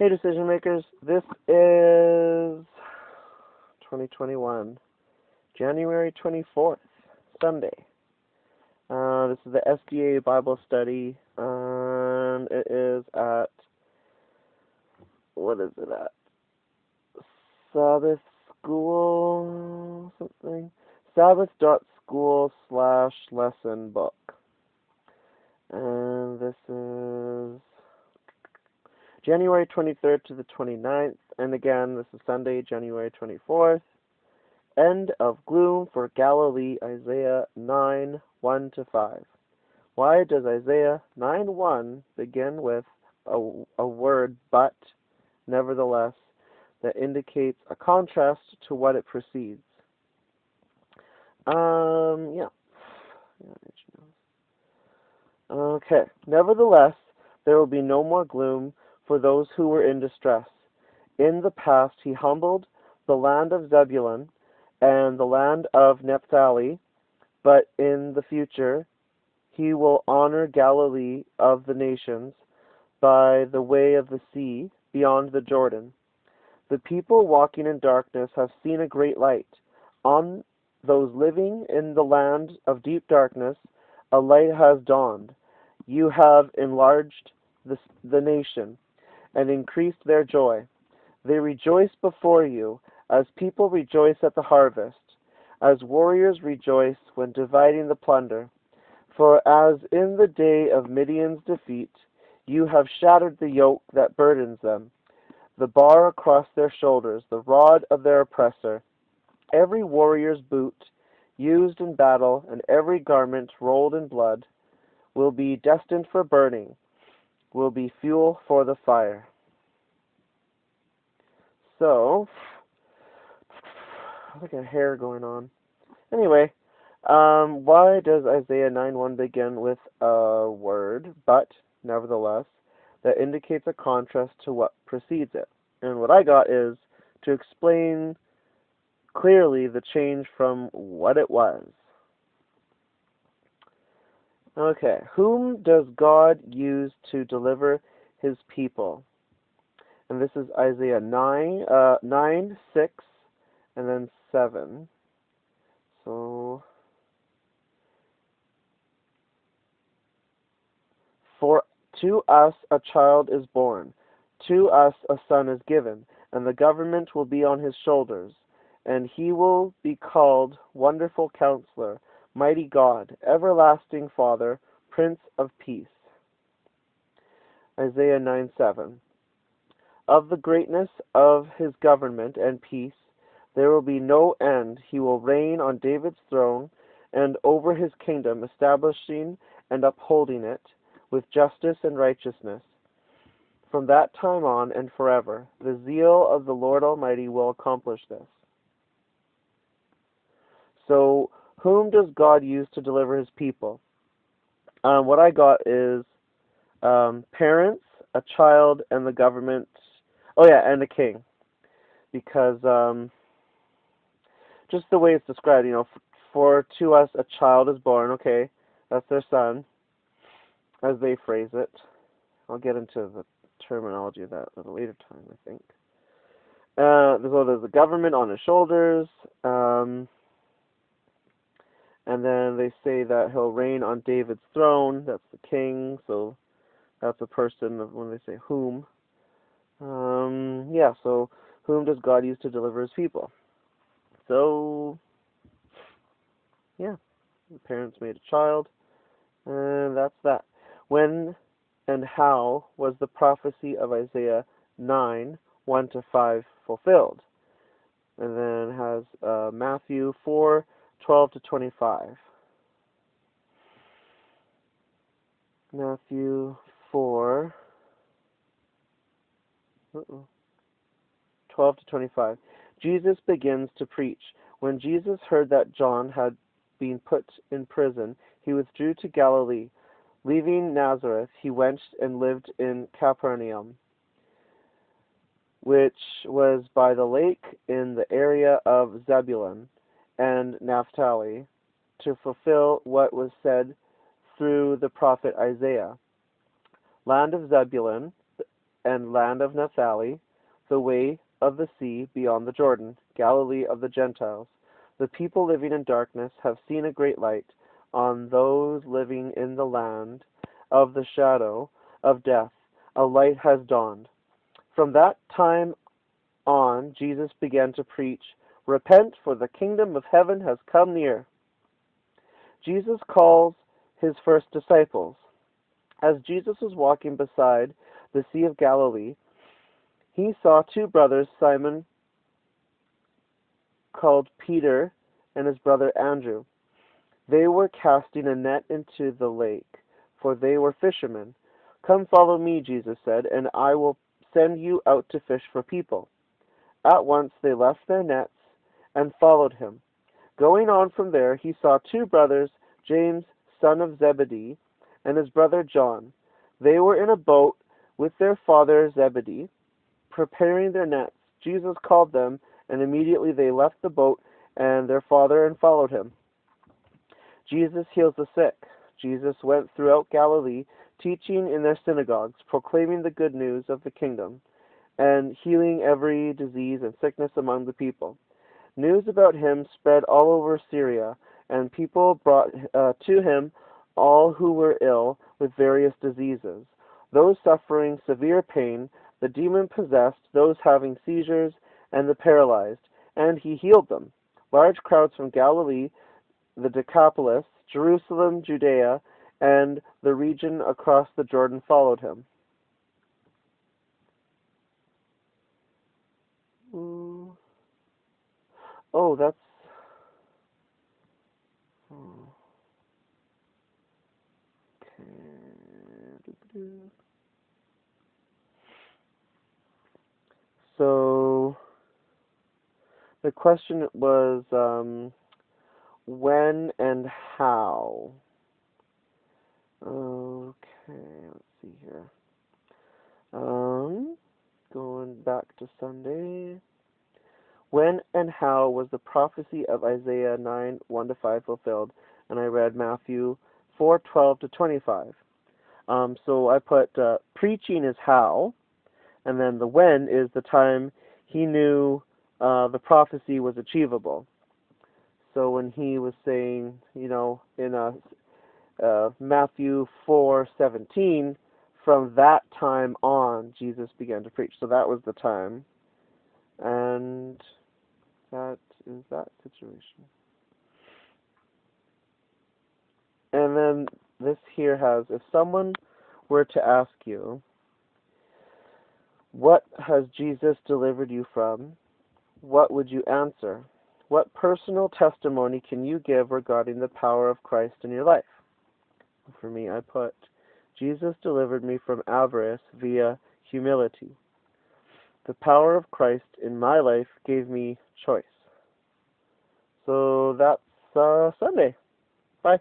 Hey, decision makers, this is 2021, January 24th, Sunday. This is the SDA Bible study, and it is at, what is it at? Sabbath School, something? Sabbath.school/lesson book. And this is January 23rd to the 29th, and again, this is Sunday, January 24th. End of gloom for Galilee, Isaiah 9:1-5. Why does Isaiah 9:1 begin with a word, but, nevertheless, that indicates a contrast to what it precedes? Yeah. Okay. Nevertheless, there will be no more gloom for those who were in distress. In the past, he humbled the land of Zebulun and the land of Naphtali, but in the future, he will honor Galilee of the nations by the way of the sea beyond the Jordan. The people walking in darkness have seen a great light. On those living in the land of deep darkness, a light has dawned. You have enlarged the nation and increased their joy. They rejoice before you as people rejoice at the harvest, as warriors rejoice when dividing the plunder. For as in the day of Midian's defeat, you have shattered the yoke that burdens them, the bar across their shoulders, the rod of their oppressor. Every warrior's boot used in battle and every garment rolled in blood will be destined for burning, will be fuel for the fire. So, I think a hair going on. Anyway, why does Isaiah 9:1 begin with a word, but, nevertheless, that indicates a contrast to what precedes it? And what I got is to explain clearly the change from what it was. Okay, whom does God use to deliver his people? And this is Isaiah 9, 6, and then 7. So, for to us a child is born, to us a son is given, and the government will be on his shoulders, and he will be called Wonderful Counselor, Mighty God, Everlasting Father, Prince of Peace. Isaiah 9:7. Of the greatness of his government and peace there will be no end. He will reign on David's throne and over his kingdom, establishing and upholding it with justice and righteousness. From that time on and forever, the zeal of the Lord Almighty will accomplish this. So, whom does God use to deliver his people? What I got is parents, a child, and the government. Oh yeah, and a king. Because just the way it's described, for to us a child is born, okay, that's their son, as they phrase it. I'll get into the terminology of that at a later time, I think. So there's the government on his shoulders, and then they say that he'll reign on David's throne. That's the king, so that's a person when they say whom. So whom does God use to deliver his people? So, yeah, the parents made a child, and that's that. When and how was the prophecy of Isaiah 9:1-5 fulfilled? And then it has Matthew 4:12-25. Matthew 4, 12-25. Jesus begins to preach. When Jesus heard that John had been put in prison, he withdrew to Galilee. Leaving Nazareth, he went and lived in Capernaum, which was by the lake in the area of Zebulun and Naphtali, to fulfill what was said through the prophet Isaiah. Land of Zebulun and land of Naphtali, the way of the sea beyond the Jordan, Galilee of the Gentiles. The people living in darkness have seen a great light. On those living in the land of the shadow of death, a light has dawned. From that time on, Jesus began to preach, "Repent, for the kingdom of heaven has come near." Jesus calls his first disciples. As Jesus was walking beside the Sea of Galilee, he saw two brothers, Simon, called Peter, and his brother Andrew. They were casting a net into the lake, for they were fishermen. "Come, follow me," Jesus said, "and I will send you out to fish for people." At once they left their nets and followed him. Going on from there, he saw two brothers, James, son of Zebedee, and his brother John. They were in a boat with their father Zebedee, preparing their nets. Jesus called them, and immediately they left the boat and their father and followed him. Jesus heals the sick. Jesus went throughout Galilee, teaching in their synagogues, proclaiming the good news of the kingdom, and healing every disease and sickness among the people. News about him spread all over Syria, and people brought to him all who were ill with various diseases, those suffering severe pain, the demon-possessed, those having seizures, and the paralyzed, and he healed them. Large crowds from Galilee, the Decapolis, Jerusalem, Judea, and the region across the Jordan followed him. Oh, that's... Okay. So, the question was, when and how? Okay, let's see here. Going back to Sunday. When and how was the prophecy of Isaiah 9, 1-5 fulfilled? And I read Matthew 4:12 to 25. So I put preaching is how, and then the when is the time he knew the prophecy was achievable. So when he was saying, in Matthew 4:17, from that time on, Jesus began to preach. So that was the time. And that is that situation. And then this here has, if someone were to ask you, what has Jesus delivered you from? What would you answer? What personal testimony can you give regarding the power of Christ in your life? For me, I put, Jesus delivered me from avarice via humility. The power of Christ in my life gave me choice. So that's Sunday. Bye.